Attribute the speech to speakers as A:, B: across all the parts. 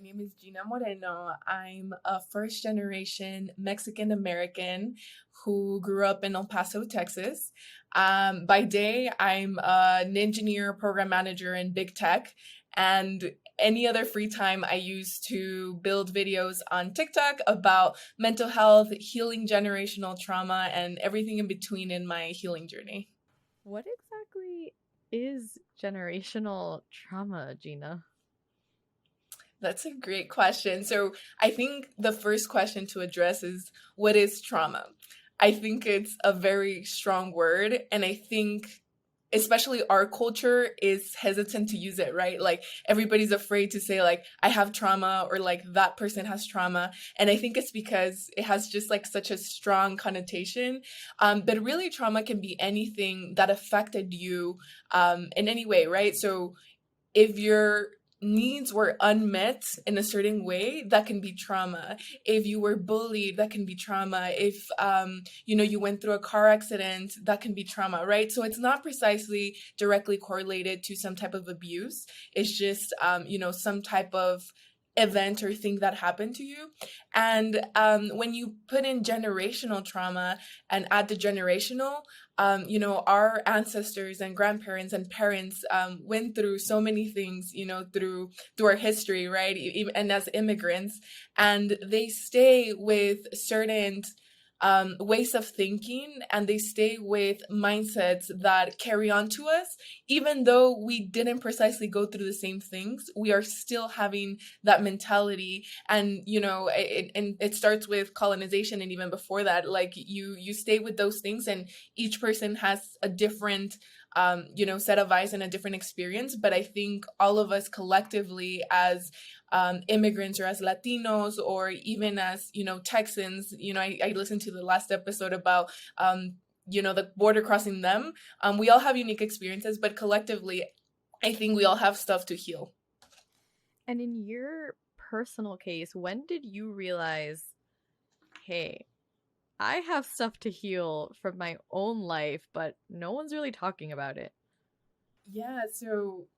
A: name is Gina Moreno. I'm a first generation Mexican American who grew up in El Paso, Texas. By day, I'm an engineer, program manager in big tech, and any other free time I use to build videos on TikTok about mental health, healing generational trauma, and everything in between in my healing journey.
B: What exactly is generational trauma, Gina?
A: That's a great question. So, I think the first question to address is what is trauma? I think it's a very strong word. And I think, especially our culture, is hesitant to use it, right? Like, everybody's afraid to say, like, I have trauma or like that person has trauma. And I think it's because it has just like such a strong connotation. But really, trauma can be anything that affected you in any way, right? So, if your needs were unmet in a certain way, that can be trauma. If you were bullied, that can be trauma. If you went through a car accident, that can be trauma, right? So it's not precisely directly correlated to some type of abuse. It's just some type of event or thing that happened to you. And when you put in generational trauma and add the generational, our ancestors and grandparents and parents went through so many things, through our history, right? And as immigrants, and they stay with certain ways of thinking, and they stay with mindsets that carry on to us. Even though we didn't precisely go through the same things, we are still having that mentality. And it starts with colonization, and even before that, like you stay with those things, and each person has a different set of eyes and a different experience. But I think all of us collectively, as immigrants or as Latinos or even as Texans, I listened to the last episode about the border crossing them. We all have unique experiences, but collectively, I think we all have stuff to heal.
B: And in your personal case, when did you realize, hey, I have stuff to heal from my own life, but no one's really talking about it?
A: Yeah, so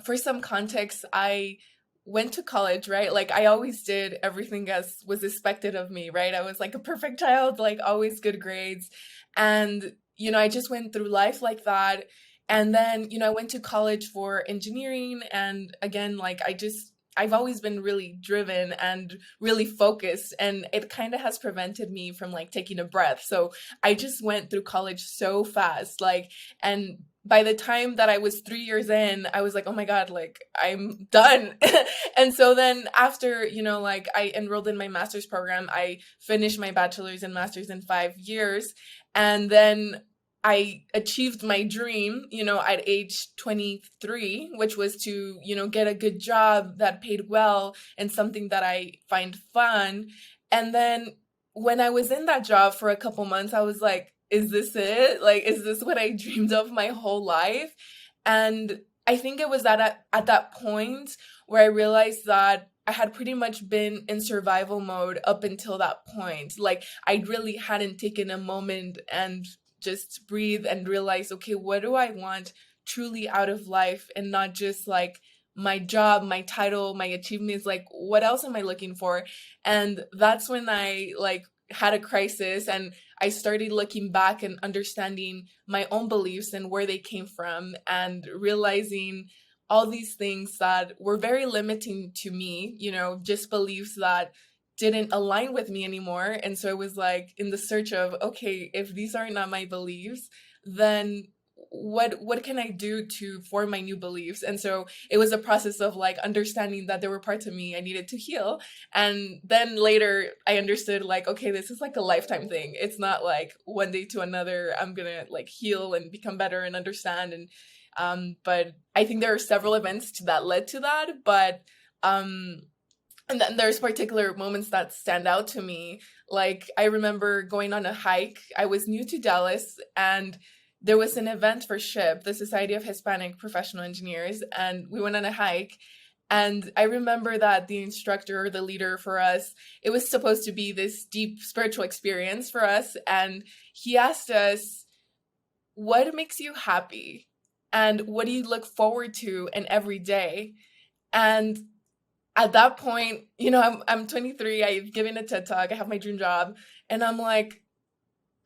A: for some context, I went to college, right? Like I always did everything as was expected of me, right? I was like a perfect child, like always good grades. And, I just went through life like that. And then, I went to college for engineering. And again, like I've always been really driven and really focused, and it kind of has prevented me from like taking a breath. So I just went through college so fast, like, and by the time that I was 3 years in, I was like, oh my God, like I'm done. And so then after, like I enrolled in my master's program, I finished my bachelor's and master's in 5 years. And then I achieved my dream, at age 23, which was to, get a good job that paid well and something that I find fun. And then when I was in that job for a couple months, I was like, is this it? Like, is this what I dreamed of my whole life? And I think it was at that point where I realized that I had pretty much been in survival mode up until that point. Like, I really hadn't taken a moment and just breathe and realize, okay, what do I want truly out of life, and not just like my job, my title, my achievements, like what else am I looking for? And that's when I like had a crisis, and I started looking back and understanding my own beliefs and where they came from, and realizing all these things that were very limiting to me, just beliefs that didn't align with me anymore. And so it was like in the search of, okay, if these are not my beliefs, then what can I do to form my new beliefs? And so it was a process of like understanding that there were parts of me I needed to heal. And then later I understood, like, okay, this is like a lifetime thing. It's not like one day to another I'm gonna like heal and become better and understand. And but I think there are several events that led to that. But um and then there's particular moments that stand out to me. Like I remember going on a hike. I was new to Dallas, and there was an event for SHIP, the Society of Hispanic Professional Engineers, and we went on a hike. And I remember that the instructor or the leader for us, it was supposed to be this deep spiritual experience for us. And he asked us, what makes you happy? And what do you look forward to in every day? And at that point, I'm 23, I've given a TED Talk, I have my dream job, and I'm like,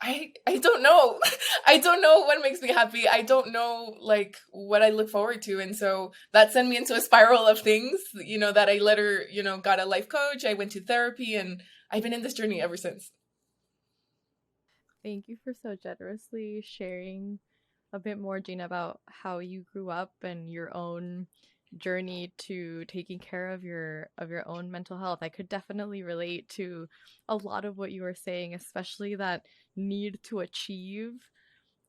A: I don't know. I don't know what makes me happy. I don't know like what I look forward to. And so that sent me into a spiral of things, that I later, got a life coach, I went to therapy, and I've been in this journey ever since.
B: Thank you for so generously sharing a bit more, Gina, about how you grew up and your own journey to taking care of your own mental health. I could definitely relate to a lot of what you were saying, especially that need to achieve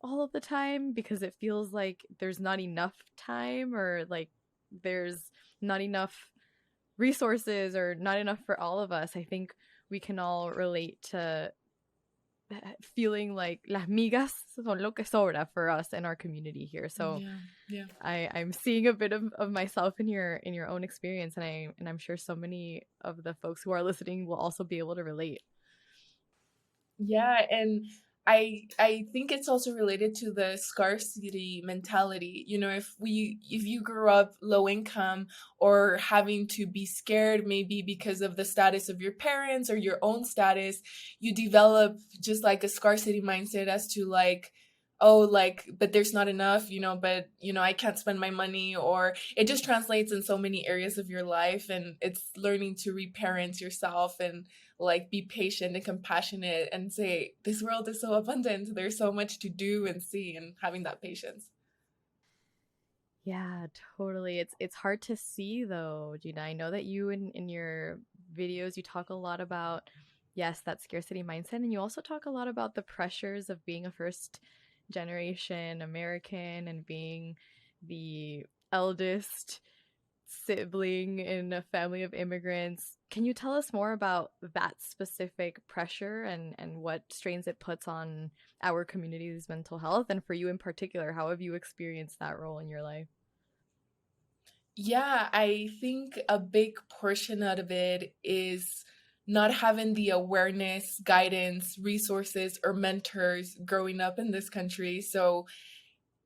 B: all of the time because it feels like there's not enough time or like there's not enough resources or not enough for all of us. I think we can all relate to feeling like las migas son lo que sobra for us in our community here. So
A: Yeah, yeah.
B: I'm seeing a bit of myself in your own experience, and I'm sure so many of the folks who are listening will also be able to relate.
A: Yeah, and I think it's also related to the scarcity mentality. If you grew up low income or having to be scared maybe because of the status of your parents or your own status, you develop just like a scarcity mindset as to like, oh, like, but there's not enough, but I can't spend my money, or it just translates in so many areas of your life, and it's learning to reparent yourself and like be patient and compassionate and say this world is so abundant, there's so much to do and see, and having that patience.
B: Yeah, totally. It's hard to see though, Gina. I know that you in your videos you talk a lot about yes, that scarcity mindset, and you also talk a lot about the pressures of being a first generation American and being the eldest sibling in a family of immigrants. Can you tell us more about that specific pressure and what strains it puts on our community's mental health? And for you in particular, how have you experienced that role in your life?
A: Yeah, I think a big portion out of it is not having the awareness, guidance, resources, or mentors growing up in this country. So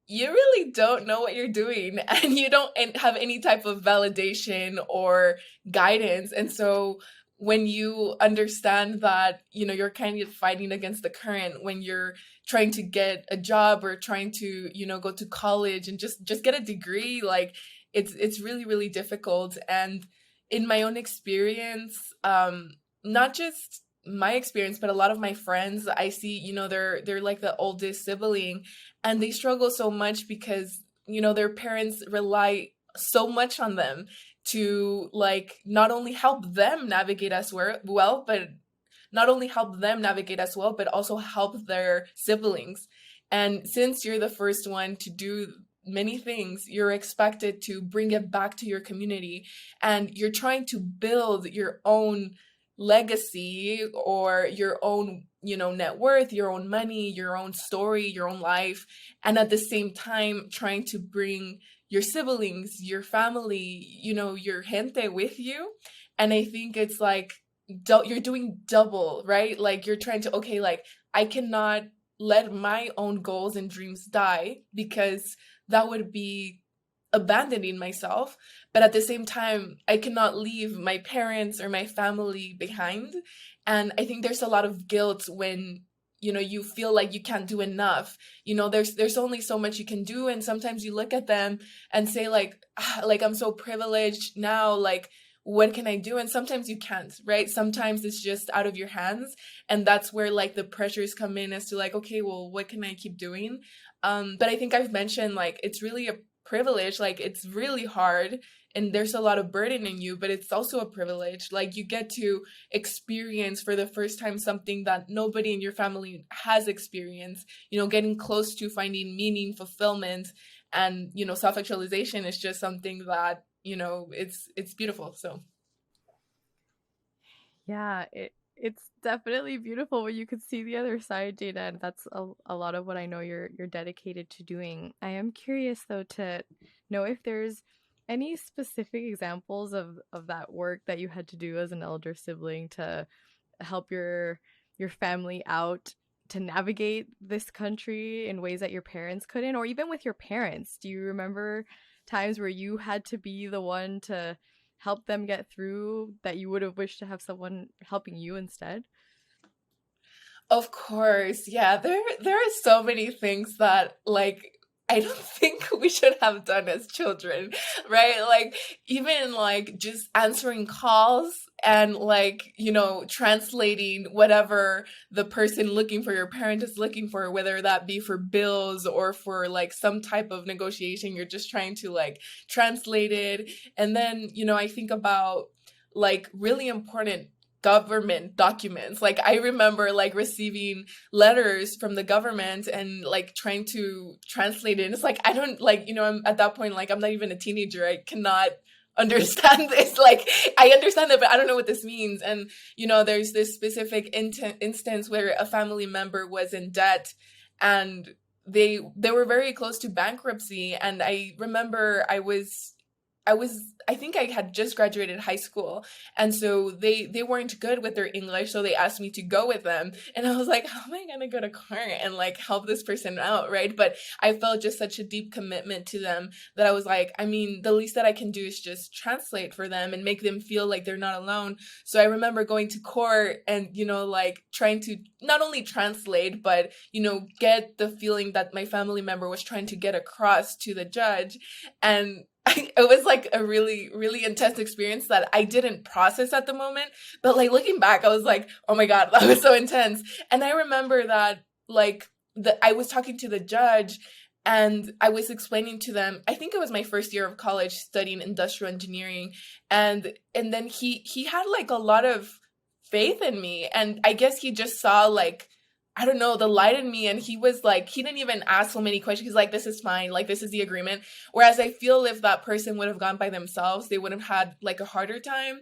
A: you really don't know what you're doing and you don't have any type of validation or guidance. And so when you understand that, you're kind of fighting against the current when you're trying to get a job or trying to, go to college and just get a degree, like it's really, really difficult. And in my own experience, not just my experience, but a lot of my friends, I see, they're like the oldest sibling, and they struggle so much because their parents rely so much on them to like not only help them navigate as well, but not only help them navigate as well, but also help their siblings. And since you're the first one to do many things, you're expected to bring it back to your community, and you're trying to build your own legacy or your own, net worth, your own money, your own story, your own life, and at the same time trying to bring your siblings, your family, your gente with you. And I think it's like you're doing double, right? Like you're trying to, okay, like I cannot let my own goals and dreams die because that would be abandoning myself. But at the same time, I cannot leave my parents or my family behind. And I think there's a lot of guilt when you feel like you can't do enough. There's only so much you can do, and sometimes you look at them and say like, like I'm so privileged now, like what can I do? And sometimes you can't, right? Sometimes it's just out of your hands, and that's where like the pressures come in as to like, okay, well, what can I keep doing? But I think I've mentioned like it's really a privilege. Like it's really hard and there's a lot of burden in you, but it's also a privilege. Like you get to experience for the first time something that nobody in your family has experienced, getting close to finding meaning, fulfillment, and self-actualization is just something that, it's beautiful. So
B: Yeah, it's definitely beautiful when you can see the other side, Jada, and that's a lot of what I know you're dedicated to doing. I am curious though to know if there's any specific examples of that work that you had to do as an elder sibling to help your family out to navigate this country in ways that your parents couldn't, or even with your parents. Do you remember times where you had to be the one to help them get through that you would have wished to have someone helping you instead?
A: Of course, yeah. There are so many things that like I don't think we should have done as children, right? Like even like just answering calls and like, translating whatever the person looking for your parent is looking for, whether that be for bills or for like some type of negotiation, you're just trying to like translate it. And then, I think about like really important government documents. Like I remember like receiving letters from the government and like trying to translate it. And it's like I don't like, I'm at that point like I'm not even a teenager. I cannot understand this. Like I understand it, but I don't know what this means. And there's this specific instance where a family member was in debt and they were very close to bankruptcy. And I remember I think I had just graduated high school, and so they weren't good with their English, so they asked me to go with them. And I was like, how am I gonna go to court and like help this person out, right? But I felt just such a deep commitment to them that I was like, I mean, the least that I can do is just translate for them and make them feel like they're not alone. So I remember going to court and like trying to not only translate, but get the feeling that my family member was trying to get across to the judge. And it was like a really, really intense experience that I didn't process at the moment. But like looking back, I was like, oh my God, that was so intense. And I remember that like I was talking to the judge and I was explaining to them, I think it was my first year of college studying industrial engineering. And then he had like a lot of faith in me. And I guess he just saw like I don't know, the light in me. And he was like, he didn't even ask so many questions. He's like, this is fine. Like, this is the agreement. Whereas I feel if that person would have gone by themselves, they would have had like a harder time.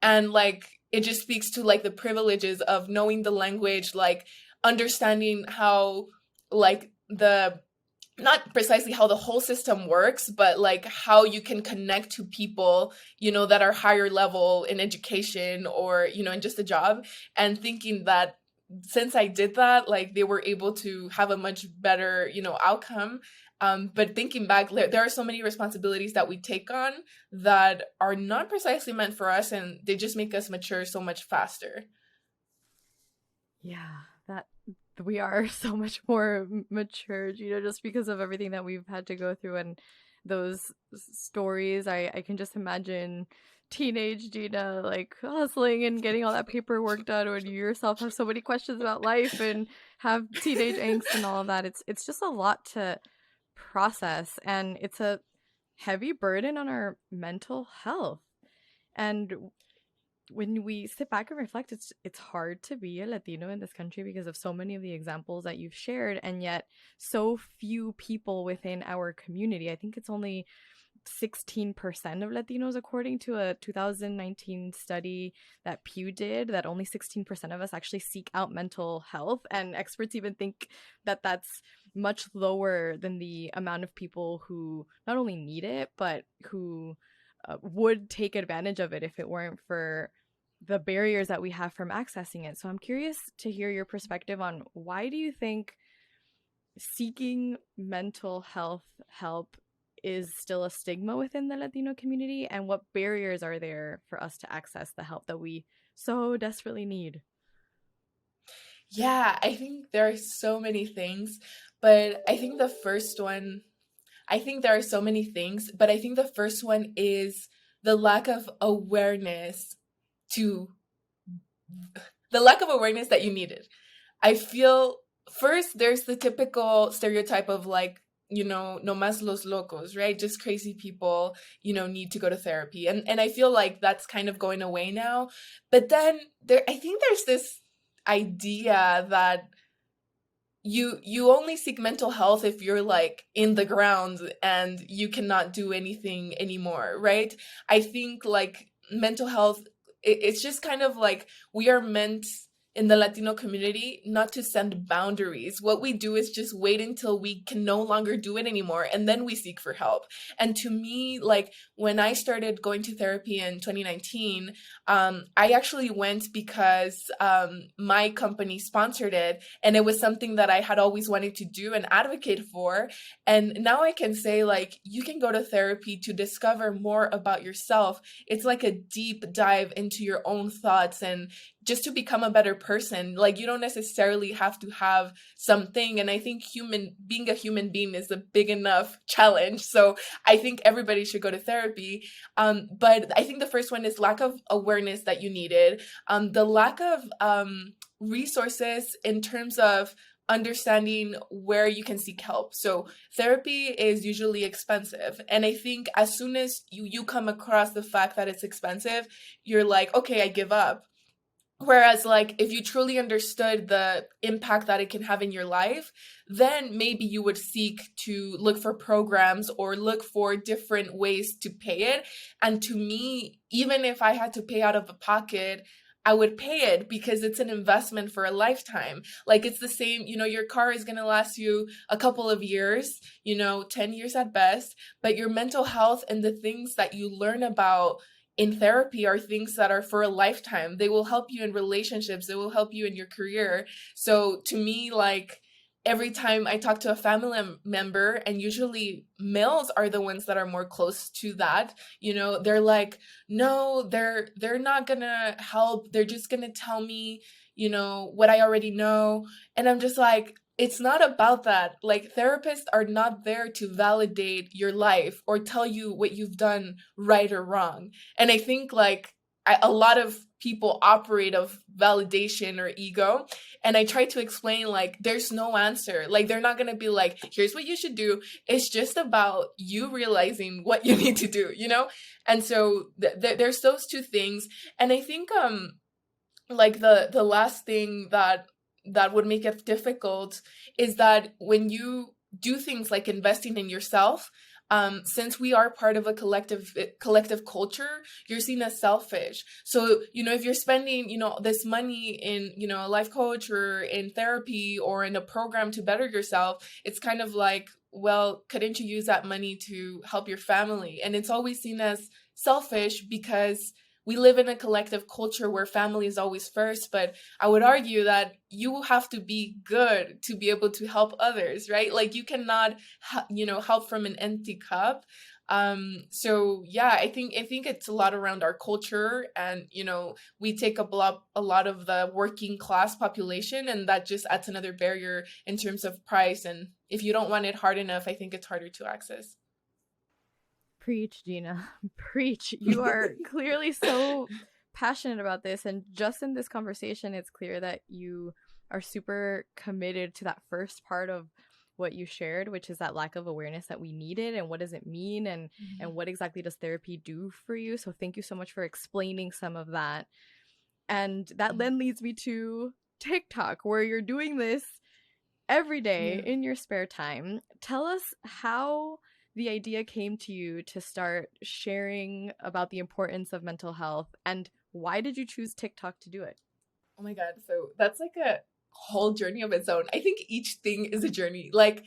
A: And like, it just speaks to like the privileges of knowing the language, like understanding how like not precisely how the whole system works, but like how you can connect to people, that are higher level in education or, in just a job, and thinking that since I did that, like they were able to have a much better, outcome. But thinking back, there are so many responsibilities that we take on that are not precisely meant for us, and they just make us mature so much faster.
B: Yeah, that we are so much more matured, just because of everything that we've had to go through and those stories. I can just imagine teenage Gina like hustling and getting all that paperwork done when you yourself have so many questions about life and have teenage angst and all of that. It's just a lot to process, and it's a heavy burden on our mental health. And when we sit back and reflect, it's hard to be a Latino in this country because of so many of the examples that you've shared, and yet so few people within our community. I think it's only 16% of Latinos, according to a 2019 study that Pew did, that only 16% of us actually seek out mental health. And experts even think that that's much lower than the amount of people who not only need it, but who would take advantage of it if it weren't for the barriers that we have from accessing it. So I'm curious to hear your perspective on why do you think seeking mental health help is still a stigma within the Latino community, and what barriers are there for us to access the help that we so desperately need?
A: Yeah, I think there are so many things, but I think there are so many things, but I think the first one is the lack of awareness to the lack of awareness that you needed. I feel first there's the typical stereotype of like, no más los locos, right? Just crazy people, need to go to therapy. And I feel like that's kind of going away now. But then I think there's this idea that you only seek mental health if you're like in the ground and you cannot do anything anymore, right? I think like mental health, it's just kind of like we are meant in the Latino community not to send boundaries. What we do is just wait until we can no longer do it anymore, and then we seek for help. And to me, like when I started going to therapy in 2019, I actually went because my company sponsored it, and it was something that I had always wanted to do and advocate for. And now I can say, like, you can go to therapy to discover more about yourself. It's like a deep dive into your own thoughts and just to become a better person. Like, you don't necessarily have to have something. And I think being a human being is a big enough challenge. So I think everybody should go to therapy. But I think the first one is lack of awareness that you needed, the lack of resources in terms of understanding where you can seek help. So therapy is usually expensive. And I think as soon as you come across the fact that it's expensive, you're like, okay, I give up. Whereas, like, if you truly understood the impact that it can have in your life, then maybe you would seek to look for programs or look for different ways to pay it. And to me, even if I had to pay out of a pocket, I would pay it because it's an investment for a lifetime. Like, it's the same, your car is going to last you a couple of years, 10 years at best, but your mental health and the things that you learn about in therapy are things that are for a lifetime. They will help you in relationships, they will help you in your career. So to me, like, every time I talk to a family member, and usually males are the ones that are more close to that, they're like, no, they're not gonna help, they're just gonna tell me, what I already know. And I'm just like, it's not about that. Like, therapists are not there to validate your life or tell you what you've done right or wrong. And I think, like, a lot of people operate of validation or ego. And I try to explain, like, there's no answer. Like, they're not going to be like, here's what you should do. It's just about you realizing what you need to do, And so there's those two things. And I think, like, the last thing that would make it difficult is that when you do things like investing in yourself, since we are part of a collective culture, you're seen as selfish. So, if you're spending, this money in, a life coach or in therapy or in a program to better yourself, it's kind of like, well, couldn't you use that money to help your family? And it's always seen as selfish because we live in a collective culture where family is always first. But I would argue that you have to be good to be able to help others, right? Like, you cannot, help from an empty cup. So yeah, I think it's a lot around our culture, and we take up a lot of the working class population, and that just adds another barrier in terms of price. And if you don't want it hard enough, I think it's harder to access.
B: Preach, Gina. Preach. You are clearly so passionate about this. And just in this conversation, it's clear that you are super committed to that first part of what you shared, which is that lack of awareness that we needed, and what does it mean, and what exactly does therapy do for you. So thank you so much for explaining some of that. And that then leads me to TikTok, where you're doing this every day
A: Yeah.
B: in your spare time. Tell us how the idea came to you to start sharing about the importance of mental health, and why did you choose TikTok to do it?
A: Oh my God. So that's like a whole journey of its own. I think each thing is a journey. Like,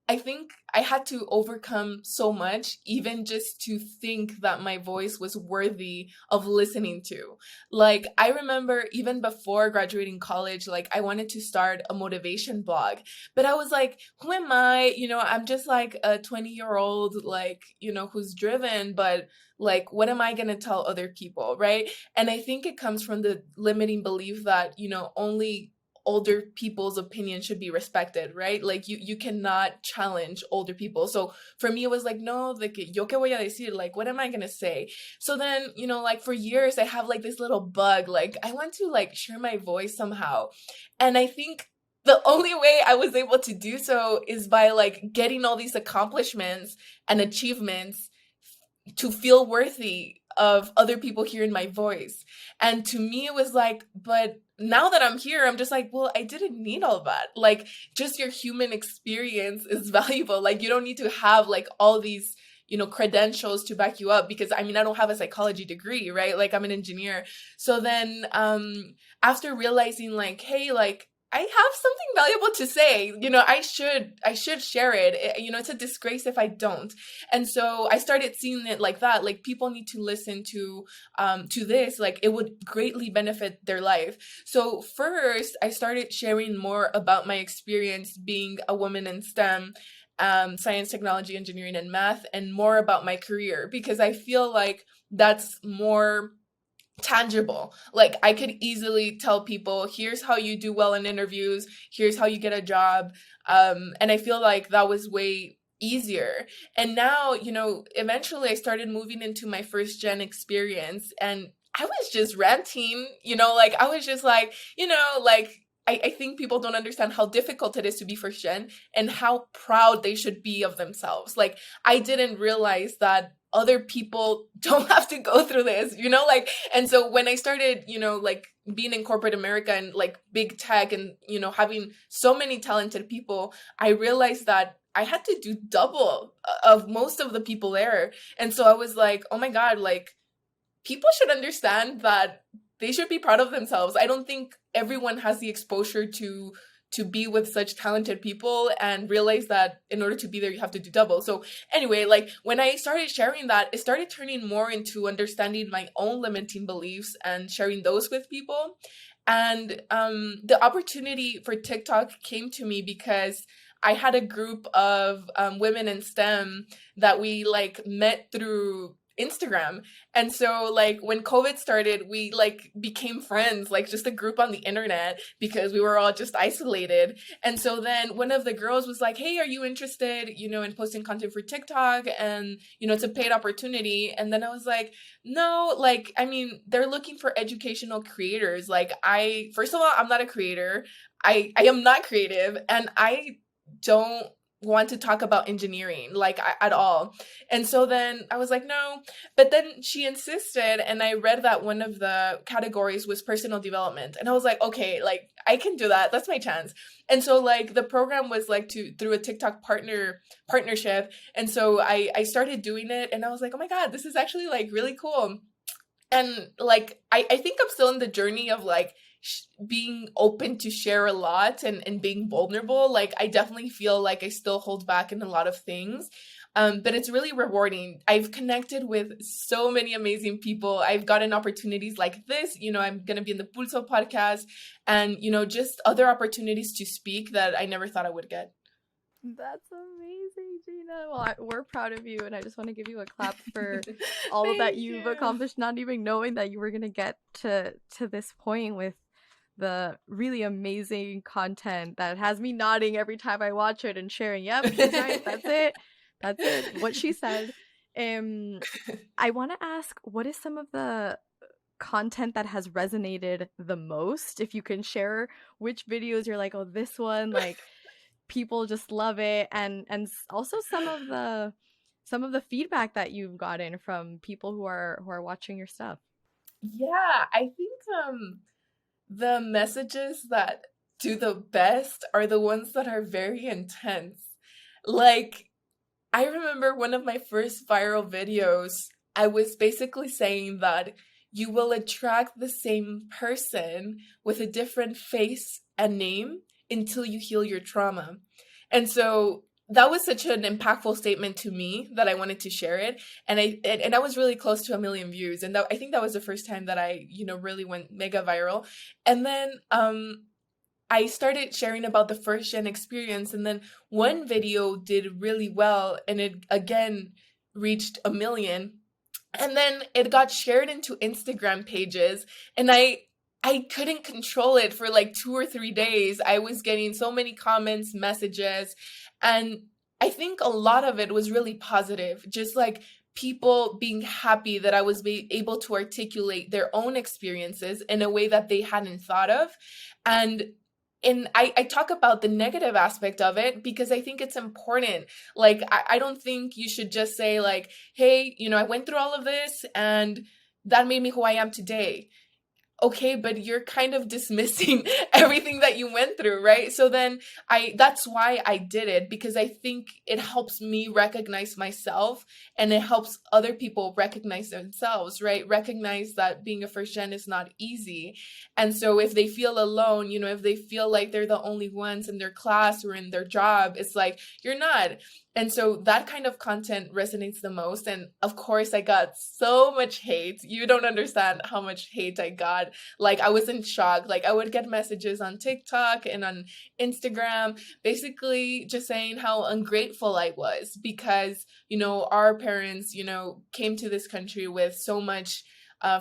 A: I think I had to overcome so much, even just to think that my voice was worthy of listening to. Like, I remember even before graduating college, like, I wanted to start a motivation blog, but I was like, who am I? I'm just like a 20-year-old, like, who's driven, but like, what am I going to tell other people? Right. And I think it comes from the limiting belief that, only older people's opinion should be respected, right? Like, you cannot challenge older people. So for me, it was like, no, like, yo qué voy a decir? Like, what am I gonna say? So then, like, for years, I have like this little bug, like, I want to like share my voice somehow. And I think the only way I was able to do so is by like getting all these accomplishments and achievements to feel worthy of other people hearing my voice. And to me, it was like, but now that I'm here, I'm just like, well, I didn't need all that. Like, just your human experience is valuable. Like, you don't need to have like all these, credentials to back you up, because I mean, I don't have a psychology degree, right? Like, I'm an engineer. So then after realizing like, hey, like, I have something valuable to say, I should share it. It's a disgrace if I don't. And so I started seeing it like that, like, people need to listen to this, like, it would greatly benefit their life. So first I started sharing more about my experience being a woman in STEM, science, technology, engineering, and math, and more about my career, because I feel like that's more tangible. Like, I could easily tell people, here's how you do well in interviews, here's how you get a job. And I feel like that was way easier. And now, eventually I started moving into my first gen experience, and I was just ranting, like, I was just like, like, I think people don't understand how difficult it is to be first gen and how proud they should be of themselves. Like, I didn't realize that other people don't have to go through this, like. And so when I started, like, being in corporate America and like big tech, and having so many talented people, I realized that I had to do double of most of the people there. And so I was like, oh my God, like, people should understand that they should be proud of themselves. I don't think everyone has the exposure to be with such talented people and realize that in order to be there, you have to do double. So anyway, like, when I started sharing that, it started turning more into understanding my own limiting beliefs and sharing those with people. And the opportunity for TikTok came to me because I had a group of women in STEM that we like met through Instagram. And so like when COVID started, we like became friends, like just a group on the internet, because we were all just isolated. And so then one of the girls was like, hey, are you interested, in posting content for TikTok? And, it's a paid opportunity. And then I was like, no, like, I mean, they're looking for educational creators. Like, first of all, I'm not a creator. I am not creative, and I don't want to talk about engineering like at all. And so then I was like, no. But then she insisted, and I read that one of the categories was personal development, and I was like, okay, like, I can do that, that's my chance. And so like the program was like through a TikTok partnership. And so I started doing it, and I was like, oh my God, this is actually like really cool. And like I think I'm still in the journey of like being open to share a lot, and being vulnerable. Like, I definitely feel like I still hold back in a lot of things. But it's really rewarding. I've connected with so many amazing people. I've gotten opportunities like this. I'm going to be in the Pulso podcast, and, just other opportunities to speak that I never thought I would get.
B: That's amazing, Gina. Well, we're proud of you, and I just want to give you a clap for all
A: Thank
B: that you've
A: you.
B: accomplished, not even knowing that you were going to get to this point with the really amazing content that has me nodding every time I watch it and sharing, yep, she's right, that's it. That's it. What she said. I want to ask, what is some of the content that has resonated the most? If you can share which videos you're like, oh, this one, like, people just love it, and also some of the feedback that you've gotten from people who are watching your stuff.
A: Yeah, I think the messages that do the best are the ones that are very intense. Like, I remember one of my first viral videos, I was basically saying that you will attract the same person with a different face and name until you heal your trauma. And so that was such an impactful statement to me that I wanted to share it. And I was really close to 1 million views. And I think that was the first time that I, really went mega viral. And then I started sharing about the first gen experience, and then one video did really well, and it again reached 1 million. And then it got shared into Instagram pages, and I couldn't control it for like 2 or 3 days. I was getting so many comments, messages, and I think a lot of it was really positive. Just like people being happy that I was able to articulate their own experiences in a way that they hadn't thought of. And I talk about the negative aspect of it because I think it's important. Like, I don't think you should just say like, hey, I went through all of this and that made me who I am today. okay, but you're kind of dismissing everything that you went through, right? So then that's why I did it, because I think it helps me recognize myself, and it helps other people recognize themselves, right? Recognize that being a first gen is not easy. And so if they feel alone, if they feel like they're the only ones in their class or in their job, it's like, you're not. And so that kind of content resonates the most. And of course, I got so much hate. You don't understand how much hate I got. Like, I was in shock. Like, I would get messages on TikTok and on Instagram, basically just saying how ungrateful I was because, our parents, came to this country with so much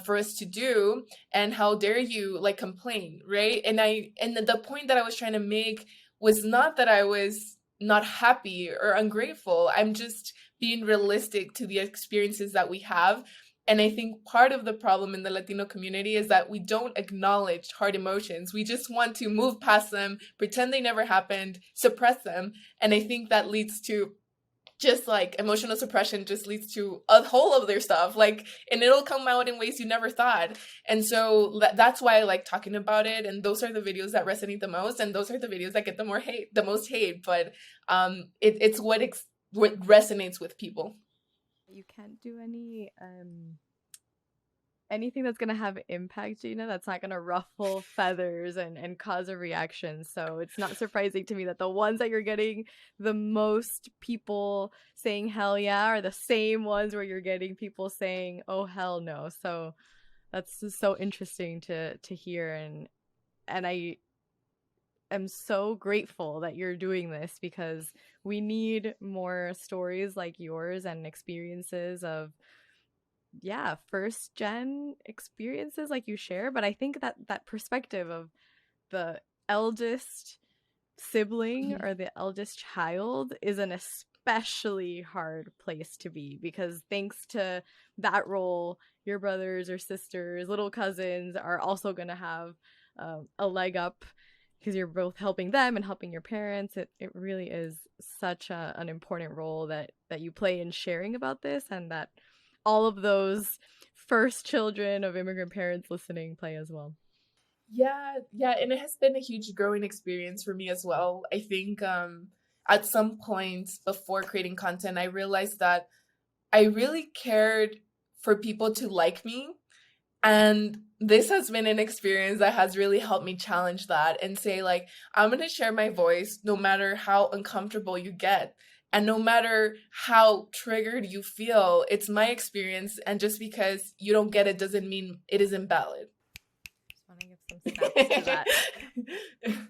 A: for us to do, and how dare you like complain, right? And the point that I was trying to make was not that I was not happy or ungrateful. I'm just being realistic to the experiences that we have. And I think part of the problem in the Latino community is that we don't acknowledge hard emotions. We just want to move past them, pretend they never happened, suppress them. And I think that leads to just like emotional suppression, just leads to a whole other stuff, like, and it'll come out in ways you never thought. And so that's why I like talking about it, and those are the videos that resonate the most, and those are the videos that get the most hate, but it's what resonates with people.
B: You can't do anything that's gonna have impact, Gina, that's not gonna ruffle feathers and cause a reaction. So it's not surprising to me that the ones that you're getting the most people saying hell yeah are the same ones where you're getting people saying oh hell no. So that's just so interesting to hear, and I am so grateful that you're doing this because we need more stories like yours and experiences of first gen experiences like you share. But I think that that perspective of the eldest sibling
A: Mhm.
B: or the eldest child is an especially hard place to be, because thanks to that role your brothers or sisters, little cousins are also going to have a leg up because you're both helping them and helping your parents. It really is such an important role that you play in sharing about this, and that all of those first children of immigrant parents listening play as well.
A: Yeah, yeah, and it has been a huge growing experience for me as well. I think at some point before creating content, I realized that I really cared for people to like me. And this has been an experience that has really helped me challenge that and say, like, I'm going to share my voice no matter how uncomfortable you get. And no matter how triggered you feel, it's my experience. And just because you don't get it doesn't mean it is invalid.
B: Just want to give some snaps to that.